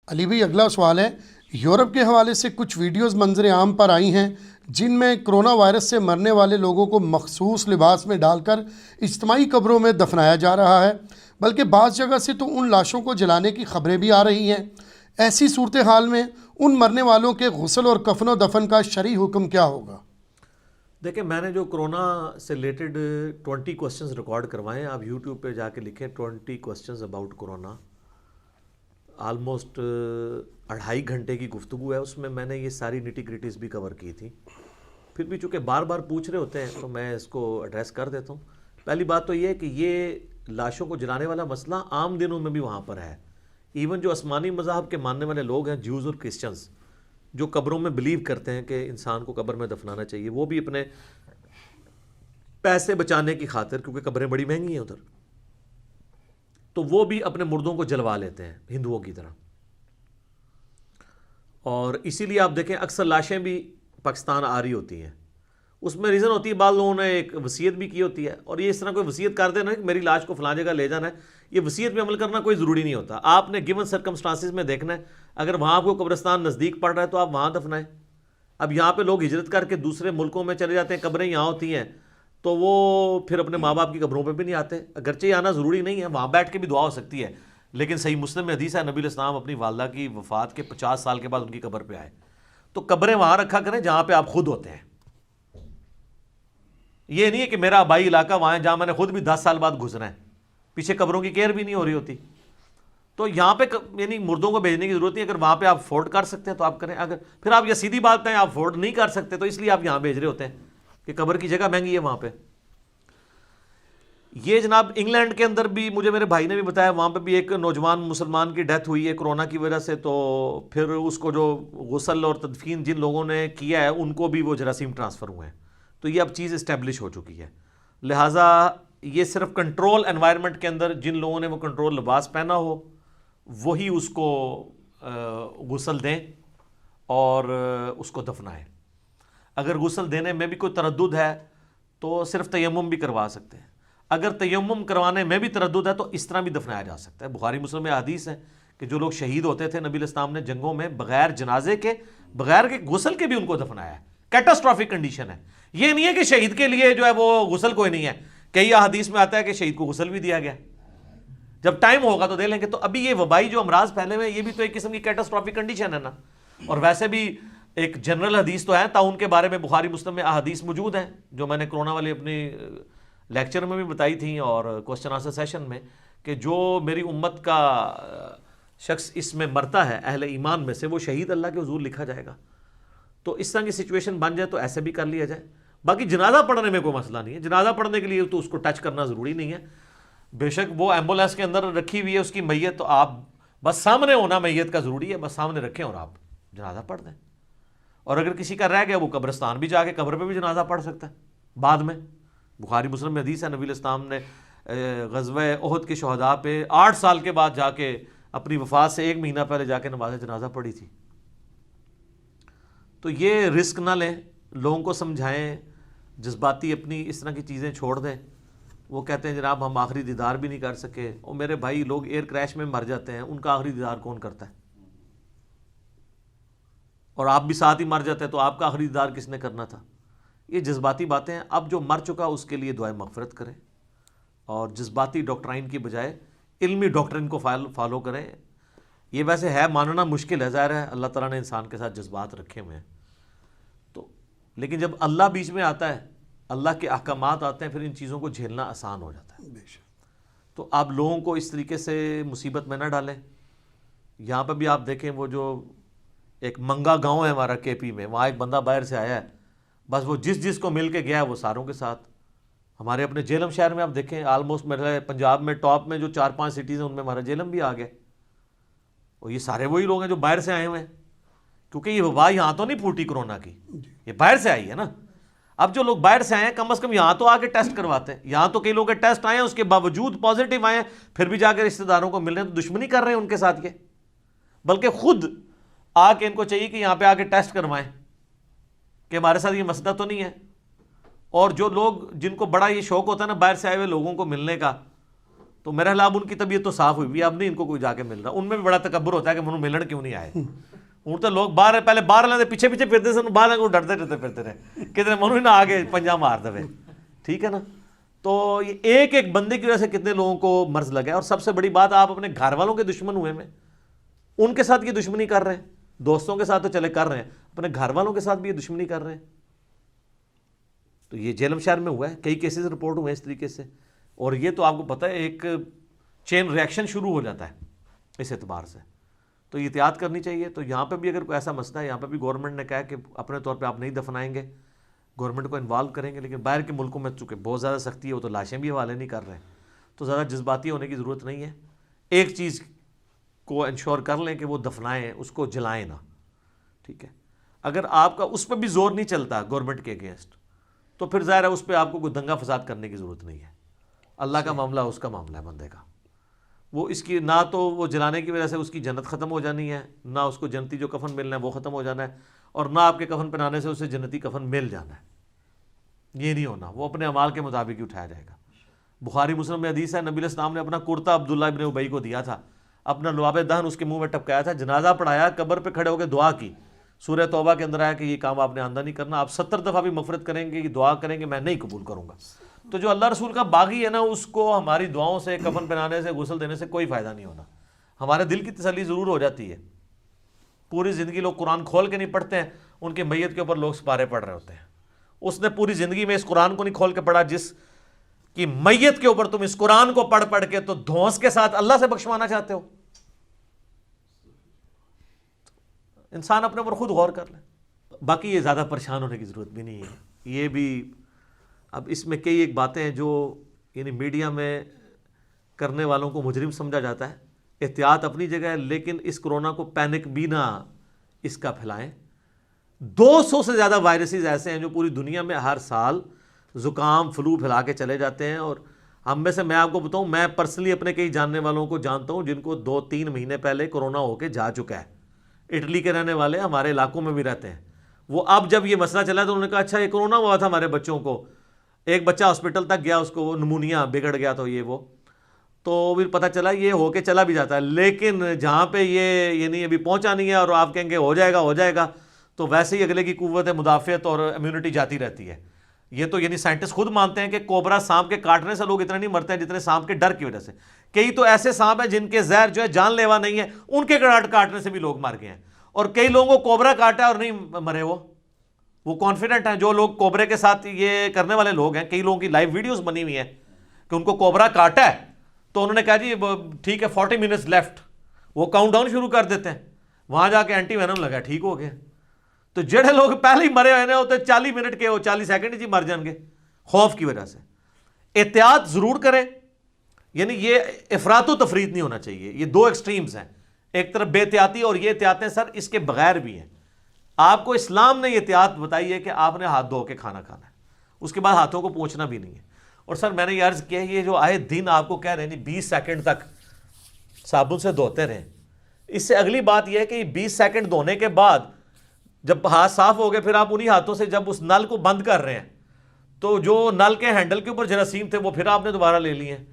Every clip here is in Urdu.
علی بھائی اگلا سوال ہے، یورپ کے حوالے سے کچھ ویڈیوز منظر عام پر آئی ہیں جن میں کرونا وائرس سے مرنے والے لوگوں کو مخصوص لباس میں ڈال کر اجتماعی قبروں میں دفنایا جا رہا ہے، بلکہ بعض جگہ سے تو ان لاشوں کو جلانے کی خبریں بھی آ رہی ہیں۔ ایسی صورتحال میں ان مرنے والوں کے غسل اور کفن و دفن کا شرعی حکم کیا ہوگا؟ دیکھیں، میں نے جو کرونا سے ریلیٹڈ 20 کوسچنز ریکارڈ کروائے ہیں، آپ یوٹیوب پہ جا کے لکھیں 20 کوسچنز اباؤٹ کرونا، آلموسٹ 2.5 گھنٹے کی گفتگو ہے، اس میں میں نے یہ ساری نیٹی گریٹیز بھی کور کی تھی۔ پھر بھی چونکہ بار بار پوچھ رہے ہوتے ہیں تو میں اس کو ایڈریس کر دیتا ہوں۔ پہلی بات تو یہ ہے کہ یہ لاشوں کو جلانے والا مسئلہ عام دنوں میں بھی وہاں پر ہے۔ ایون جو آسمانی مذاہب کے ماننے والے لوگ ہیں، جیوز اور کرسچنز، جو قبروں میں بلیو کرتے ہیں کہ انسان کو قبر میں دفنانا چاہیے، وہ بھی اپنے پیسے بچانے کی خاطر، کیونکہ قبریں بڑی مہنگی ہیں ادھر، تو وہ بھی اپنے مردوں کو جلوا لیتے ہیں ہندوؤں کی طرح۔ اور اسی لیے آپ دیکھیں اکثر لاشیں بھی پاکستان آ رہی ہوتی ہیں، اس میں ریزن ہوتی ہے بعض لوگوں نے ایک وصیت بھی کی ہوتی ہے، اور یہ اس طرح کوئی وصیت کر دینا کہ میری لاش کو فلاں جگہ لے جانا ہے، یہ وصیت پہ عمل کرنا کوئی ضروری نہیں ہوتا۔ آپ نے گیون سرکمسٹانسز میں دیکھنا ہے، اگر وہاں آپ کو قبرستان نزدیک پڑ رہا ہے تو آپ وہاں دفنائیں۔ اب یہاں پہ لوگ ہجرت کر کے دوسرے ملکوں میں چلے جاتے ہیں، قبریں یہاں ہوتی ہیں، تو وہ پھر اپنے ماں باپ کی قبروں پہ بھی نہیں آتے، اگرچہ آنا ضروری نہیں ہے، وہاں بیٹھ کے بھی دعا ہو سکتی ہے، لیکن صحیح مسلم میں حدیث ہے، نبی علیہ السلام اپنی والدہ کی وفات کے 50 سال کے بعد ان کی قبر پہ آئے۔ تو قبریں وہاں رکھا کریں جہاں پہ آپ خود ہوتے ہیں۔ یہ نہیں ہے کہ میرا آبائی علاقہ وہاں ہے جہاں میں نے خود بھی 10 سال بعد گزرا ہے، پیچھے قبروں کی کیئر بھی نہیں ہو رہی ہوتی، تو یہاں پہ یعنی مردوں کو بھیجنے کی ضرورت نہیں۔ اگر وہاں پہ آپ افورڈ کر سکتے ہیں تو آپ کریں، اگر پھر آپ یہ سیدھی بات ہے آپ افورڈ نہیں کر سکتے تو اس لیے آپ یہاں بھیج رہے ہوتے ہیں کہ قبر کی جگہ مہنگی ہے وہاں پہ۔ یہ جناب انگلینڈ کے اندر بھی مجھے میرے بھائی نے بھی بتایا، وہاں پہ بھی ایک نوجوان مسلمان کی ڈیتھ ہوئی ہے کرونا کی وجہ سے، تو پھر اس کو جو غسل اور تدفین جن لوگوں نے کیا ہے ان کو بھی وہ جراثیم ٹرانسفر ہوئے ہیں، تو یہ اب چیز اسٹیبلش ہو چکی ہے۔ لہٰذا یہ صرف کنٹرول انوائرمنٹ کے اندر جن لوگوں نے وہ کنٹرول لباس پہنا ہو وہی اس کو غسل دیں اور اس کو دفنائیں۔ اگر غسل دینے میں بھی کوئی تردد ہے تو صرف تیمم بھی کروا سکتے ہیں، اگر تیمم کروانے میں بھی تردد ہے تو اس طرح بھی دفنایا جا سکتا ہے۔ بخاری مسلم میں حدیث ہے کہ جو لوگ شہید ہوتے تھے نبی علیہ السلام نے جنگوں میں بغیر جنازے کے، بغیر کے غسل کے بھی ان کو دفنایا ہے۔ کیٹاسٹرافک کنڈیشن ہے، یہ نہیں ہے کہ شہید کے لیے جو ہے وہ غسل کوئی نہیں ہے، کئی احادیث میں آتا ہے کہ شہید کو غسل بھی دیا گیا، جب ٹائم ہوگا تو دے لیں گے۔ تو ابھی یہ وبائی جو امراض پھیلے ہوئے ہیں یہ بھی تو ایک قسم کی کیٹاسٹرافک کنڈیشن ہے نا، اور ویسے بھی ایک جنرل حدیث تو ہے تعاون کے بارے میں بخاری مسلم میں احادیث موجود ہیں، جو میں نے کرونا والے اپنی لیکچر میں بھی بتائی تھیں اور کوسچن آنسر سیشن میں، کہ جو میری امت کا شخص اس میں مرتا ہے اہل ایمان میں سے، وہ شہید اللہ کے حضور لکھا جائے گا۔ تو اس طرح کی سچویشن بن جائے تو ایسے بھی کر لیا جائے۔ باقی جنازہ پڑھنے میں کوئی مسئلہ نہیں ہے، جنازہ پڑھنے کے لیے تو اس کو ٹچ کرنا ضروری نہیں ہے، بے شک وہ ایمبولینس کے اندر رکھی ہوئی ہے اس کی میت، تو آپ بس سامنے ہونا میت کا ضروری ہے، بس سامنے رکھیں اور آپ جنازہ پڑھ دیں۔ اور اگر کسی کا رہ گیا وہ قبرستان بھی جا کے قبر پہ بھی جنازہ پڑھ سکتا ہے بعد میں۔ بخاری مسلم میں حدیث ہے نبی علیہ السلام نے غزوہ احد کے شہداء پہ 8 سال کے بعد جا کے اپنی وفات سے 1 مہینہ پہلے جا کے نماز جنازہ پڑھی تھی۔ تو یہ رسک نہ لیں، لوگوں کو سمجھائیں، جذباتی اپنی اس طرح کی چیزیں چھوڑ دیں۔ وہ کہتے ہیں جناب ہم آخری دیدار بھی نہیں کر سکے، اور میرے بھائی لوگ ایئر کریش میں مر جاتے ہیں، ان کا آخری دیدار کون کرتا ہے؟ اور آپ بھی ساتھ ہی مر جاتے ہیں تو آپ کا آخری دیدار کس نے کرنا تھا؟ یہ جذباتی باتیں ہیں۔ اب جو مر چکا اس کے لیے دعائے مغفرت کریں، اور جذباتی ڈاکٹرائن کی بجائے علمی ڈاکٹرائن کو فالو کریں۔ یہ ویسے ہے ماننا مشکل ہے، ظاہر ہے اللہ تعالیٰ نے انسان کے ساتھ جذبات رکھے ہوئے ہیں، تو لیکن جب اللہ بیچ میں آتا ہے، اللہ کے احکامات آتے ہیں، پھر ان چیزوں کو جھیلنا آسان ہو جاتا ہے۔ تو آپ لوگوں کو اس طریقے سے مصیبت میں نہ ڈالیں۔ یہاں پہ بھی آپ دیکھیں وہ جو ایک منگا گاؤں ہے ہمارا کے پی میں، وہاں ایک بندہ باہر سے آیا ہے، بس وہ جس کو مل کے گیا ہے وہ ساروں کے ساتھ۔ ہمارے اپنے جہلم شہر میں آپ دیکھیں، آلموسٹ میرے پنجاب میں ٹاپ میں جو 4-5 سٹیز ہیں ان میں ہمارا جہلم بھی آ گیا، اور یہ سارے وہی لوگ ہیں جو باہر سے آئے ہوئے ہیں، کیونکہ یہ وبا یہاں تو نہیں پھوٹی کرونا کی، یہ باہر سے آئی ہے نا۔ اب جو لوگ باہر سے آئے ہیں کم از کم یہاں تو آ کے ٹیسٹ کرواتے ہیں، یہاں تو کئی لوگ کے ٹیسٹ آئے ہیں اس کے باوجود پازیٹیو آئے ہیں، پھر بھی جا کے رشتہ داروں کو مل رہے ہیں، تو دشمنی کر رہے ہیں ان کے ساتھ، یہ بلکہ خود آ کے ان کو چاہیے کہ یہاں پہ آ کے ٹیسٹ کروائیں کہ ہمارے ساتھ یہ مسئلہ تو نہیں ہے۔ اور جو لوگ جن کو بڑا یہ شوق ہوتا ہے نا باہر سے آئے ہوئے لوگوں کو ملنے کا، تو میرا خیال ان کی طبیعت تو صاف ہوئی بھی، اب نہیں ان کو کوئی جا کے مل رہا. ان میں بھی بڑا تکبر ہوتا ہے کہ منو ملن کیوں نہیں آئے. ہوں تو لوگ باہر پہلے باہر لیندے پیچھے پیچھے پھرتے سن، باہر کو ڈرتے ڈرتے پھرتے رہے کتنے منو ہی نہ آگے پنجا مار دے. ٹھیک ہے نا. تو یہ ایک ایک بندے کی وجہ سے کتنے لوگوں کو مرض لگا ہے. اور سب سے بڑی بات، آپ اپنے گھر والوں کے دشمن ہوئے میں ان کے ساتھ یہ دشمنی کر رہے ہیں. دوستوں کے ساتھ تو چلے کر رہے ہیں، اپنے گھر والوں کے ساتھ بھی یہ دشمنی کر رہے ہیں. تو یہ جہلم شہر میں ہوا ہے، کئی کیسز رپورٹ ہوئے ہیں اس طریقے سے. اور یہ تو آپ کو پتہ ہے ایک چین ریاکشن شروع ہو جاتا ہے اس اعتبار سے. تو یہ احتیاط کرنی چاہیے. تو یہاں پہ بھی اگر کوئی ایسا مسئلہ ہے، یہاں پہ بھی گورنمنٹ نے کہا کہ اپنے طور پہ آپ نہیں دفنائیں گے، گورنمنٹ کو انوالو کریں گے. لیکن باہر کے ملکوں میں چونکہ بہت زیادہ سختی ہے، وہ تو لاشیں بھی حوالے نہیں کر رہے ہیں. تو زیادہ جذباتی ہونے کی ضرورت نہیں ہے. ایک چیز کو انشور کر لیں کہ وہ دفنائیں، اس کو جلائیں نہ. ٹھیک ہے. اگر آپ کا اس پہ بھی زور نہیں چلتا گورنمنٹ کے اگینسٹ، تو پھر ظاہر ہے اس پہ آپ کو کوئی دنگا فساد کرنے کی ضرورت نہیں ہے. اللہ کا معاملہ اس کا معاملہ ہے بندے کا. وہ اس کی نہ تو وہ جلانے کی وجہ سے اس کی جنت ختم ہو جانی ہے، نہ اس کو جنتی جو کفن ملنا ہے وہ ختم ہو جانا ہے، اور نہ آپ کے کفن پہنانے سے اسے جنتی کفن مل جانا ہے. یہ نہیں ہونا. وہ اپنے اعمال کے مطابق ہی اٹھایا جائے گا. بخاری مسلم میں حدیث ہے، نبی علیہ السلام نے اپنا کرتا عبداللہ ابن ابی کو دیا تھا، اپنا لعاب دہن اس کے منہ میں ٹپکایا تھا، جنازہ پڑھایا، قبر پہ کھڑے ہو کے دعا کی. سورہ توبہ کے اندر آیا کہ یہ کام آپ نے آندہ نہیں کرنا، آپ 70 دفعہ بھی مغفرت کریں گے، یہ دعا کریں گے، میں نہیں قبول کروں گا. تو جو اللہ رسول کا باغی ہے نا، اس کو ہماری دعاؤں سے، کفن پہنانے سے، غسل دینے سے کوئی فائدہ نہیں ہونا. ہمارے دل کی تسلی ضرور ہو جاتی ہے. پوری زندگی لوگ قرآن کھول کے نہیں پڑھتے ہیں، ان کے میت کے اوپر لوگ سپارے پڑھ رہے ہوتے ہیں. اس نے پوری زندگی میں اس قرآن کو نہیں کھول کے پڑھا جس کی میت کے اوپر تم اس قرآن کو پڑھ پڑھ کے تو دھونس کے ساتھ اللہ سے بخشوانا چاہتے ہو. انسان اپنے اوپر خود غور کر لے. باقی یہ زیادہ پریشان ہونے کی ضرورت بھی نہیں ہے. یہ بھی اب اس میں کئی ایک باتیں ہیں جو یعنی میڈیا میں کرنے والوں کو مجرم سمجھا جاتا ہے. احتیاط اپنی جگہ ہے، لیکن اس کرونا کو پینک بھی نہ اس کا پھیلائیں. 200 سے زیادہ وائرسز ایسے ہیں جو پوری دنیا میں ہر سال زکام فلو پھیلا کے چلے جاتے ہیں. اور ہم میں سے میں آپ کو بتاؤں، میں پرسنلی اپنے کئی جاننے والوں کو جانتا ہوں جن کو 2-3 مہینے پہلے کرونا ہو کے جا چکا ہے. اٹلی کے رہنے والے ہمارے علاقوں میں بھی رہتے ہیں. وہ اب جب یہ مسئلہ چلا تو انہوں نے کہا اچھا یہ کرونا ہوا تھا ہمارے بچوں کو. ایک بچہ ہاسپٹل تک گیا، اس کو نمونیا بگڑ گیا تو یہ وہ تو پھر پتہ چلا یہ ہو کے چلا بھی جاتا ہے. لیکن جہاں پہ یہ یعنی ابھی پہنچا نہیں ہے اور آپ کہیں گے ہو جائے گا تو ویسے ہی اگلے کی قوت مدافعت اور امیونٹی جاتی رہتی ہے. یہ تو یعنی سائنٹسٹ خود مانتے ہیں کہ کوبرا سانپ کے کاٹنے سے لوگ اتنے نہیں مرتے ہیں جتنے سانپ کے ڈر کی وجہ سے. کئی تو ایسے سانپ ہیں جن کے زہر جو ہے جان لیوا نہیں ہے، ان کے کاٹنے سے بھی لوگ مر گئے ہیں. اور کئی لوگوں کو کوبرا کاٹا ہے اور نہیں مرے. وہ کانفیڈنٹ ہیں جو لوگ کوبرے کے ساتھ یہ کرنے والے لوگ ہیں. کئی لوگوں کی لائیو ویڈیوز بنی ہوئی ہیں کہ ان کو کوبرا کاٹا ہے تو انہوں نے کہا جی ٹھیک ہے 40 منٹس لیفٹ، وہ کاؤنٹ ڈاؤن شروع کر دیتے ہیں، وہاں جا کے اینٹی وینم لگا، ٹھیک ہو گیا. تو جڑے لوگ پہلے ہی مرے ہوئے ہوتے 40 منٹ کے 40 سیکنڈ ہی مر جائیں گے خوف کی وجہ سے. احتیاط ضرور کریں. یعنی یہ افراط و تفریط نہیں ہونا چاہیے. یہ دو ایکسٹریمز ہیں، ایک طرف بے احتیاطی اور یہ احتیاطیں سر اس کے بغیر بھی ہیں. آپ کو اسلام نے یہ احتیاط بتائی ہے کہ آپ نے ہاتھ دھو کے کھانا کھانا ہے، اس کے بعد ہاتھوں کو پوچھنا بھی نہیں ہے. اور سر میں نے یہ عرض کیا یہ جو آئے دن آپ کو کہہ رہے ہیں 20 سیکنڈ تک صابن سے دھوتے رہیں. اس سے اگلی بات یہ ہے کہ یہ 20 سیکنڈ دھونے کے بعد جب ہاتھ صاف ہو گئے پھر آپ انہی ہاتھوں سے جب اس نل کو بند کر رہے ہیں تو جو نل کے ہینڈل کے اوپر جراثیم تھے وہ پھر آپ نے دوبارہ لے لیے ہیں.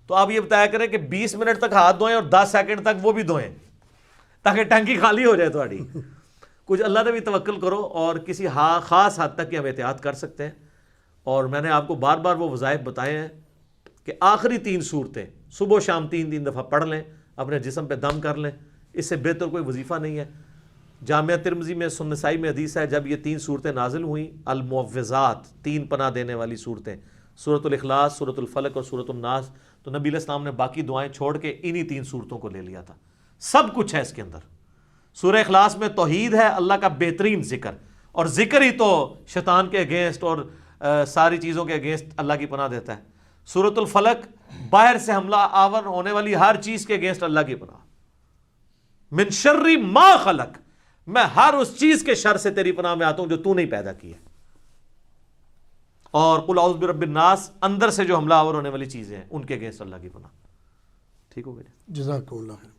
تو آپ یہ بتایا کریں کہ 20 منٹ تک ہاتھ دھوئیں اور 10 سیکنڈ تک وہ بھی دھوئیں تاکہ ٹنکی خالی ہو جائے تھوڑی. کچھ اللہ نے بھی توکل کرو اور کسی خاص حد تک ہم احتیاط کر سکتے ہیں. اور میں نے آپ کو بار بار وہ وظائف بتائے ہیں کہ آخری 3 صورتیں صبح و شام 3 دفعہ پڑھ لیں، اپنے جسم پہ دم کر لیں. اس سے بہتر کوئی وظیفہ نہیں ہے. جامعہ ترمذی میں سنن نسائی میں حدیث ہے جب یہ 3 صورتیں نازل ہوئیں، المعوذات 3 پناہ دینے والی صورتیں، سورۃ الاخلاص، سورۃ الفلق اور سورۃ الناس، تو نبی علیہ السلام نے باقی دعائیں چھوڑ کے انہی 3 صورتوں کو لے لیا تھا. سب کچھ ہے اس کے اندر. سورہ اخلاص میں توحید ہے، اللہ کا بہترین ذکر، اور ذکر ہی تو شیطان کے اگینسٹ اور ساری چیزوں کے اگینسٹ اللہ کی پناہ دیتا ہے. سورۃ الفلق باہر سے حملہ آور ہونے والی ہر چیز کے اگینسٹ اللہ کی پناہ. من شر ما خلق، میں ہر اس چیز کے شر سے تیری پناہ میں آتا ہوں جو تو نہیں پیدا کی ہے. اور قل اعوذ برب الناس اندر سے جو حملہ آور ہونے والی چیزیں ہیں ان کے اگینسٹ اللہ کی پناہ. ٹھیک ہو گیا. جزاک اللہ خیر.